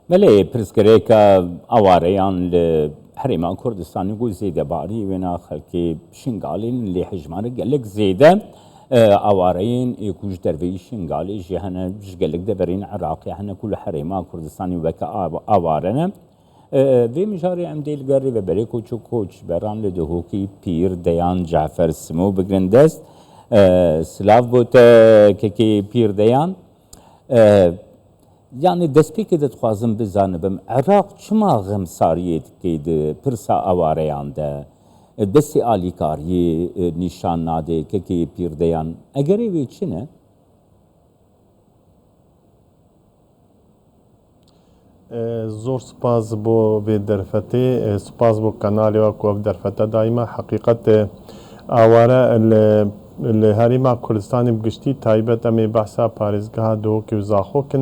بله پرسکریکا آواریان لحریم کردستانی گو زیده باری ونا خلکی شنگالین لی حجمار گلک زیده آوارین یکوش دروی شنگالی جهنه جگلک دورین عراقی هنه کل حریم کردستانی وکا آوارنه وی مجاری ام دیلگاری و بری کوچو کوچ بران لدهوکی پیر دیان جعفر سمو بگرندست سلاف بوت که پیر دیان يعني دەستپێک دەتخوازم بزانم عێراق چما غەمساریەت کەیدە پرسا ئەوارەیاندا دەستی ئالیکاریی نیشان نادێ کەکێ پیردەیان ئەگەرێ وێ چنە؟ زۆر سپاس بۆ vê derfetê spas بۆ kanalê we ku ev derfete daîme heqîqet aware li Herêma Kurdistanê bi giştî taybet em ê behsa parêzgeha Duhokê û Zaxokê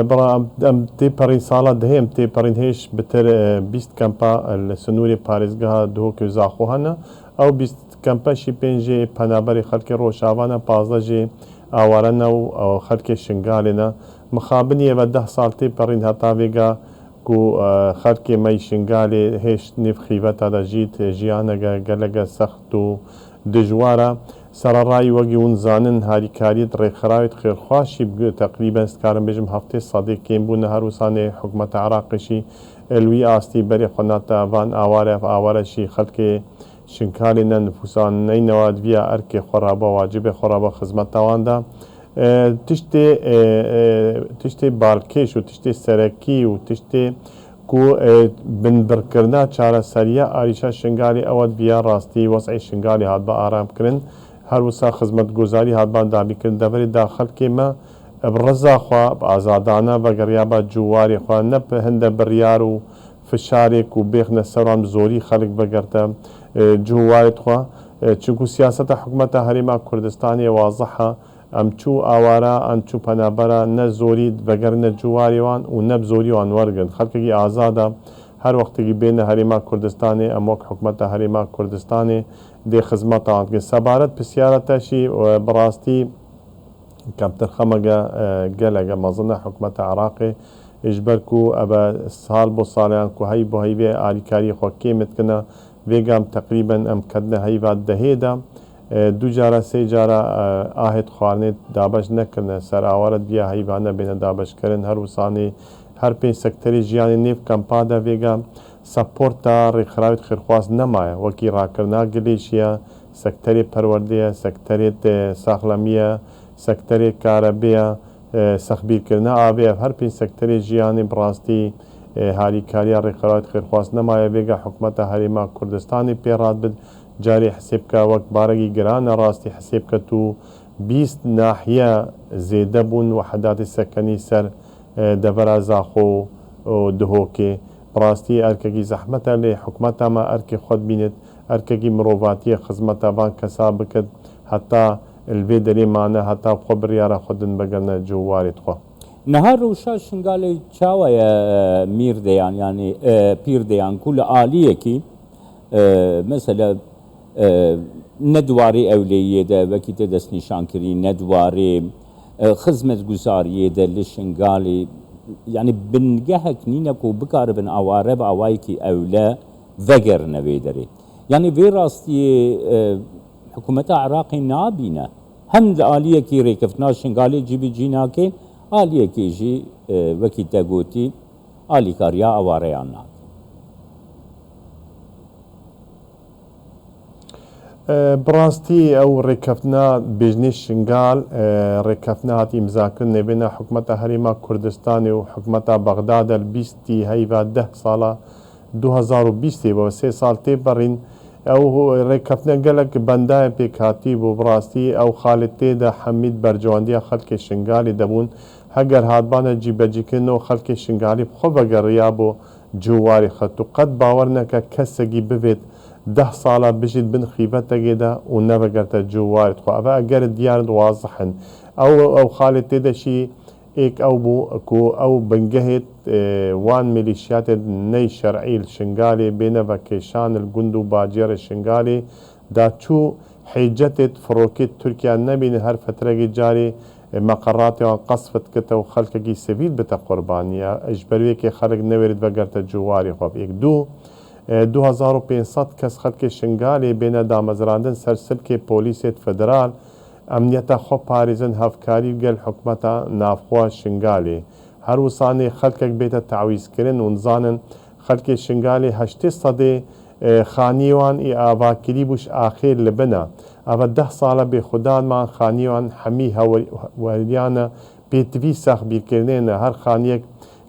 بەڵام ئەم تێپەڕین ساڵە دەهەیەم تێپەڕین هێش بتر 20 کەمپا لە سنووری پارێزگەها دوهۆکی و زاخۆ هەنە ئەو 20 کەمپەشی پێنجێ پەنابەری خەڵکی ڕۆژاوانە 15 ئاوارەنە و خەڵکی شنگالێنە مخابنیە بە 10 ساڵ تێپەڕین هەتا vêga ku xelkê me şingalê hêş nêv xîveta de jî jiyaneke geleke sext û dijwar e sererayî wekî hûn zanin harîkariyê rêxirayê xêrxweşî teqrîben dikarim bêjim heftê sedê kêmbûne her wisanê hikûmeta Iraqê jî li wî astî berê xwe nate van aware jî xelkê şingalê ne nüfusan neynewa diviya erkê xwe rabe wacibê xwe rabe xizmeta wan de tiştê balkêş û tiştê serekî û tiştê ku binbirkirina çareseriya arîşa şingalê ew diviya rastî wesî şingalê hatbe aramkirin her wisa xizmetguzarî hatban dabîkirin deverê da xelkê me bi reza xwe bi azadane vegeriyaba ciwarê xwe ne hinde biryar û fişarek û bêxne ser wan bi zorî xelk vegerte ciwarê xwe çunku siyaseta hikûmeta Herêma Kurdistanê wazih e em çû awara em çû penabera ne zorî vegerine ciwarê wan û ne bi zorî wan wergin xelkekî azad e her wextekî bêne Herêma Kurdistanê em wek hikûmeta Herêma Kurdistanê dê xizmeta wan dikin sebaret pisyarete jî bi rastî kemtirxemeke geleke mezin e hikûmeta Iraqê ji ber ku ev sal bo saliyan ku hey bo heyvê alîkariyê xwe kêm dikine vêga em teqrîben em ketine heyva dehê de du cara sê cara ahêt xwarinê dabeş nekirine ser aware diya heyva nebêne dabeşkirin her wisanê her pênc sekterê jiyanê nêv kempa de vêga seporta rêxirayê xêrxwaz nemaye wekî rakirina gilêşiye sekterê perwerdeya sekterê saxlemiye sekterê karebeya sexbîrkirina avê ev her pênc sekterê jiyanê bi rastî harîkariya rêxirayê xêrxwaz nemaye vêga hikûmeta Herêma Kurdistanê pê radbin carê hesêbka wek barekî giran e rastî hesêbke tu 20 nahiye zêde bûn wehedatê sekenî ser devera Zaxo û Duhokê bi rastî erkekî zehmet e lê hikûmeta me erkê xwe bînit erkekî mirovatiye xizmeta van kesa bikir heta li vê derê mane heta xwe biryara xwe din bigirine ciwarê xwe Nehar rûşa şingalê çawa ye mîrdeyan yani pîrdeyan ku li aliyekî mesela ne dwarê ewleyiyê de wekî tê destnîşankirî ne dwarê xizmetguzariyê de li şingalê yani bingehek nîne ku bikaribin aware bi awayekî ewle vegerine vê derê yani vê rastiyê hikûmeta Iraqê nabîne hem li aliyekî rêkeftina şingalê cî bi cî nake aliyekî jî wekî te gotî alîkariya awareyan nake براستی ئەو ڕێککەوتنا بێژنەی شنگال ڕێککەوتنا هاتی ئیمزاکردن نێبێنە حکوومەتە هەرێما کوردستانی و حکوومەتە بەغدادە بیستی هەیڤ 10 ساڵە 2020 بۆ 3 ساڵ تێپەڕین ئەو ڕێککەوتنە گەلک بەندایە پێکهاتی بۆ بڕاستی ئەو خاڵت تێدا حەمید بەرجەوەندیە خەڵکی شنگالی دەبوون هەگەر هاتبانە جیبەجیکردنەوە خەڵکی شنگالی خۆ بەگەڕیا بۆ جوواری خەت و قەت باوەڕ نەکە کەسێکی ببێت 10 ساڵە بژیت بن خیڤەتەگێدا و نەبەگەرتە جووارت خۆ ئەvە ئەگەر دیارت وازحن ئەو خاڵێت تێدەشی ئێک ئەو بوو کو ئەو بنگەهێت وان میلیشیاتێت نەی شەرعیل شنگالێ بێنە بە کێشان گوند و باجێرە شنگالێ داچوو حیجەتێت فڕۆکێت تورکیا نەبینە هەر فترەگی جارێ مقرات قصفت كتا خلقي سيفيل بتا قربانية اجبرويكي خلق نورد بقرت جواري خوب يك 2500 کەس خەڵکی شنگالی بێنە دامەزراندن سەر سلکێ پۆلیسێت فدرال ئەمنیەتە خۆ پارێزن هەفکاری گەل حکومەتە نافخوا شنگالێ هەروسانێ خەڵکێک بێتە تعویزکردن و نزانن خەڵکی شنگالی هەشتێ سەدێ خانیوان ئی ئاواکری بوش ئاخیر لبنە ئەوە 10 ساڵە بێخودانمان خانیوان هەمی هەوەریانە پێتوی سەخبیرکردنێنە هەر خانیەک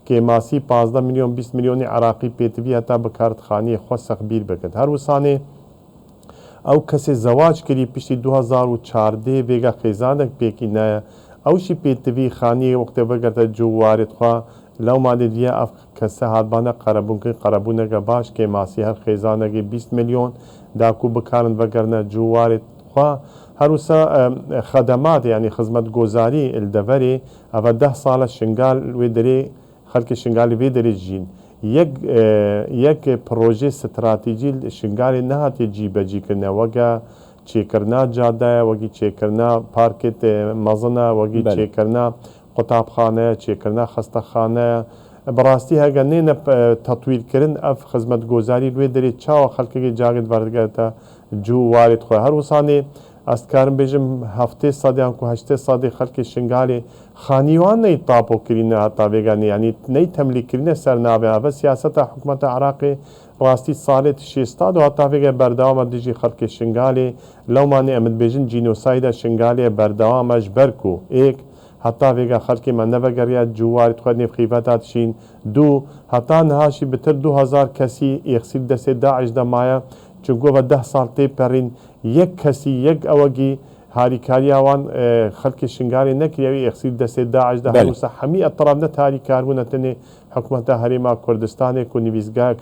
که ماسی 15 میلیون 20 میلیونی عراقی پیتوی هتا بکارت خانی خود سخبیر بکد هر وسانه او کسی زواج کری پشتی 2014 ویگا خیزانک پیکی نه اوشی پیتوی خانی وقت بگرد جو وارد خواه لو مالی دیا اف کسی هادبانه قربونه باش که ماسی هر خیزانک 20 میلیون داکو بکارن بگرنه جو وارد خواه هروسا خدمات يعني خدمت گوزاری الدوری او 10 سال شنگال و دری خلق شنگالی وی درجین یک پروژه استراتژی شنگالی نهاتی جی بجی کرنه وگا چه کرنا جاده وگی چه کرنا پارکت مزنه وگی چه کرنا قطابخانه چه کرنا خستخانه براستی هاگا نین تطویر کرن اف خدمت گوزاری وی دری چاو خلقی جاگد وردگرتا جو وارد خواه هر وسانه استکارم بجم هفته صادیان کو هشته صادی خلق شنگالی خانیوان نی تاپو کرینه حتی ویگانی یعنی نی تملیک کرینه سر نابه و سیاست حکومت عراقی راستی سالت شیستاد و حتی ویگه بردوام دیجی خلق شنگالی لو مانی امد بجن جینوساید شنگالی بردوامش برکو ایک حتی ویگه خلق من نوگریت جوارد خود نفخیفتات شین دو حتی نهاشی بتر 2000 کسی اخسیل دست داعش دمایا چونکو و 10 سال تی پرین یک کسی یک اوگی هاریکاریاوان خلق شنگاری نکریوی اخسیل دست داعش ده هروسا همی اطراف نه هاریکار بونه تنه حکومت هریما کردستان کو نویزگاه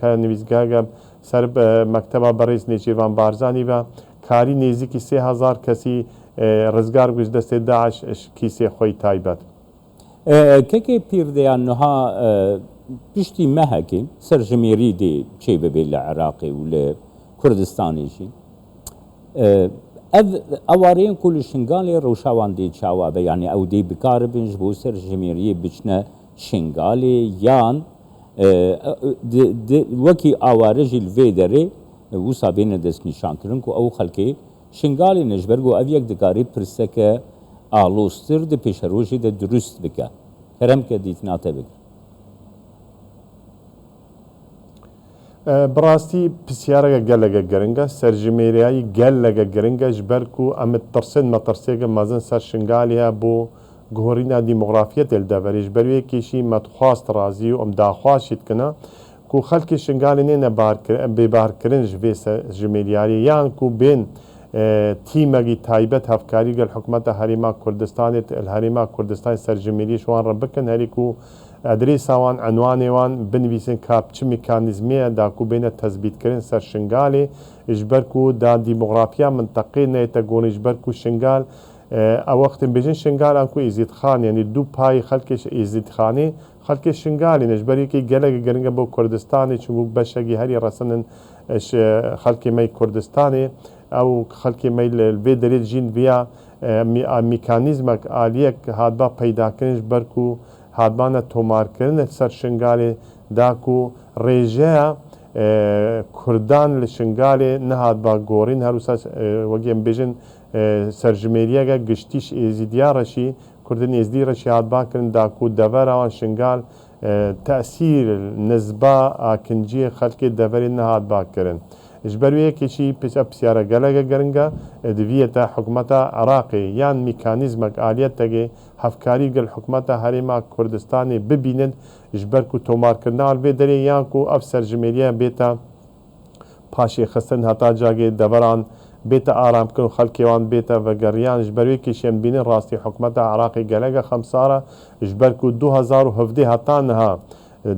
سر مکتبه بریز نیچیوان بارزانی و کاری نزدیکی 3000 کسی رزگار گوش دست داعش کیسه خوی تایبت که پیردیان نها پشتی مهکی سرجمیری دی چی ببی لعراقی و لکردستانیشی اوارین کل شنگالی روشاوان دی چاوابه یعنی او دی بکار بنج بو سرجمیری بچنه شنگالی یان وکی آوارجی الوی داره وسا بین دست نشان کرن که او خلکی شنگالی نجبرگو او یک دکاری پرسه که آلوستر ده پیش روشی ده درست بکه کرم که دیتناته بکر براستی پسیارگا گلگا گرنگا سرجمیریایی گلگا گرنگا جبرکو امت ترسن مطرسیگا مزن سر شنگالیا بو گهورینا دیموغرافیت الدوری جبروی کشی متخواست رازی و ام داخواشید کنا کو خلق شنگالی نه ببار کرن جوی سرجمیریایی یان کو بین تیمگی تایبت هفکاری گل حکومت هریما کردستان الهریما کردستان سرجمیری شوان ربکن هری کو ادریس وان عنوان وان بنویسن کاب چه میکانیزمیه دا کو بین تثبیت کردن سر شنگالی اجبر کو دا دیموغرافیا منطقه نه تگون اجبر کو شنگال او وقت بجن شنگال انکو ازید خان یعنی دو پای خلقش ازید خانی خلق شنگالی نجبری که گلگ گرنگ بو کردستانی چون بشگی هری رسنن خلق می کردستانی او خلق می الوی درید جین ویا میکانیزمک آلیک هادبا پیدا کنش برکو هادبانه تومار کردن سر شنگالی داکو ریجه کردان لشنگالی نه هادبا گورین هروسا وگیم بیجن سرجمیریه گشتیش ازیدیا رشی کردن ازدی رشی هادبا کردن داکو دور آن شنگال تأثیر نسبه آکنجی خلق دوری نه هادبا کردن اجبرویه کشی بسیاره گلگه گرنگه دویتا حکومت عراقی یان میکانیزمک آلیت تگه هفکاری گل حکومت هریما کردستانی ببیند اجبر کو تومار کرنال به دری یان کو اف سرجمیریه بیتا پاشی خستن حتا جاگه دوران بیتا آرام کن خلقیوان بیتا و گریان اجبرویه کشی بین راستی حکومت عراقی گلگه خمساره اجبر کو 2017 حتا نها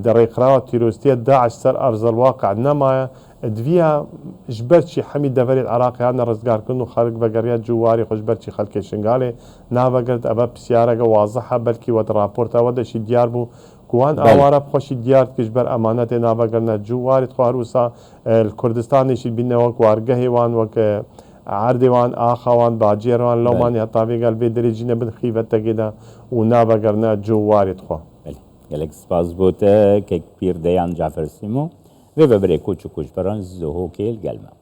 در اقرار تیروستی داعش سر ارز الواقع نمایه دویا جبرتشي حميد دفري العراقي هذا رزقار كنو خارج بقريات جواري خوش برتشي خلق شنغالي نافقرت ابا بسيارة واضحة بلكي ود رابورتا ودا شي ديار بو كوان اوارا بخوشي ديار كجبر امانات نافقرنا جواري تخو هروسا الكردستاني شي بينا وك وارقه وان وك عردوان آخوان باجيروان لومان يا طابي قال بيدريجينا بالخيفة كده ونابا قرنا جو وارد خو بله گلک سپاس بوده که پیر دیان جعفر سیمو و ببره کوچو کوچ بران زهو کل گلمه